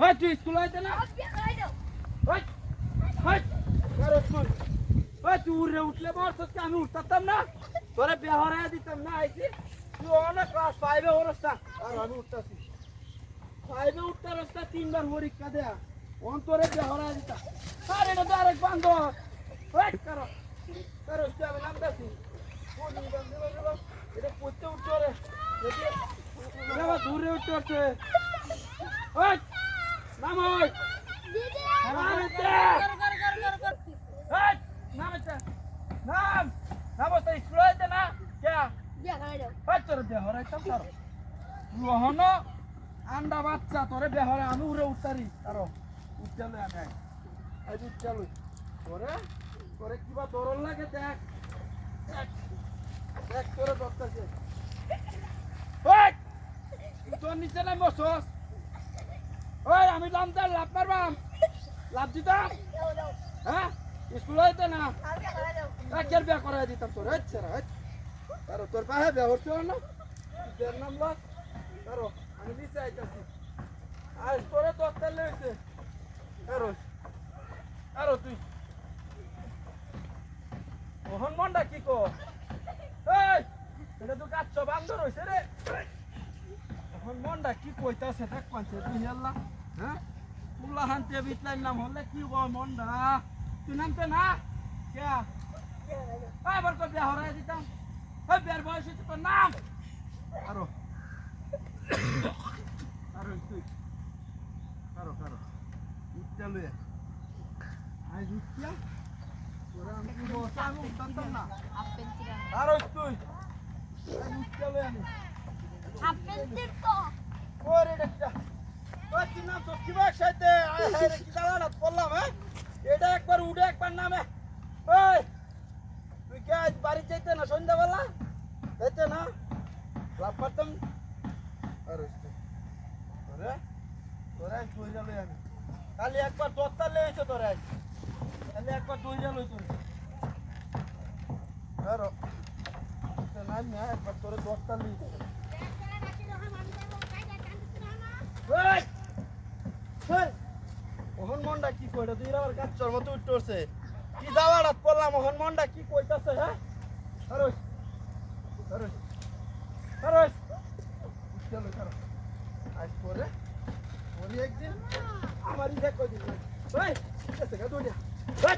হয় তুই স্কুল আইতে না হয় হয় কারো স্কুল হয় তুই উড়ে উঠলে বলছস আমি উঠতাম না তোরে বেহরায় দিতাম না আইছি তুই অনেক ক্লাস 5 এ ওরস্তা আর আমি উঠতাছি 5 এ উঠতার রাস্তা তিনবার পরীক্ষা দেয়া অন্তরে বেহরায় দিতাম আর এটা তো আরেক বান্ধব হয় কারো কারো আমি নামতাছি কোন বান্ধব এটা পড়তে উঠছে রে বাবা দূরে উঠতে হচ্ছে ওই নাম ওই নাম নাম স্কুল হইতে না তোর বেহরাইতাম কারো রহন আন্ডা বাচ্চা তোরে বেহরে আমি উড়ে উঠতারি কারো উঠতে আমি আজ উঠতে তোরে তোরে কিবা দরল লাগে দেখ দেখ তোরে দরকাছে তোর নিচে নাম বসস ওই আমি লামদার লাভ মারবাম লাভ দিতাম হ্যাঁ স্কুল হইতে না একের বিয়া করাই দিতাম তোর হচ্ছে কারো তোর পাহে বিয়া হচ্ছে না তোর নাম লাগ কারো আমি নিচে আইতাছি আর তোরে দরকার লেগেছে কারো কারো তুই মোহন মন্ডা কি কো এই এটা তো কাচ্চ বান্দর হইছে রে এখন মনটা কি কইতাছে দেখ পাঁচে তুই হেল্লা হ্যাঁ তুলা হানতে বিটলাই নাম হলে কি বল মনটা তুই নামতে না কে আবার কো বিয়া হরাই দিতাম ওই বিয়ার বয়স হচ্ছে তোর নাম আরো আরো তুই কারো কারো উঠতে লয়ে আই উঠিয়া তোরা আমি কি বলছ আমি উঠতাম না আরো তুই আই উঠতে লয়ে আমি আপেলটির তো ওরে দেখটা ওই কি নাম তো কি বাক সাইতে আয় হায় রে কি দাঁড়ানা বললাম হ্যাঁ এটা একবার উঠে একবার নামে ওই তুই কি আজ বাড়ি যাইতে না সন্ধ্যাবেলা যাইতে না লাভ পারতাম আরে তোরে তোরে তুই যাবে আমি খালি একবার দত্তা লইছে তোরে খালি একবার তুই যা লই তোরে আরো নাম না একবার তোরে দত্তা লইছে মোহন মন্ডা কি কইটা তুই আবার কাচ্চর মতো উঠছে কি যাওয়াড়াত পড়লাম মোহন মন্ডা কি কইতাছে হ্যাঁ আরোস আরোস আরোস চলো চলো আজ পরে পরে একদিন আমারই দেখ কই দিন ভাই এসে গা দুনিয়া ভাই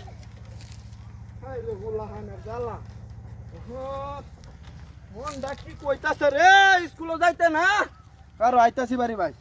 হাই রে গোলা হানার জ্বালা মন্ডা কি কইতাছে রে স্কুলে যাইতে না আর আইতাছি বাড়ি ভাই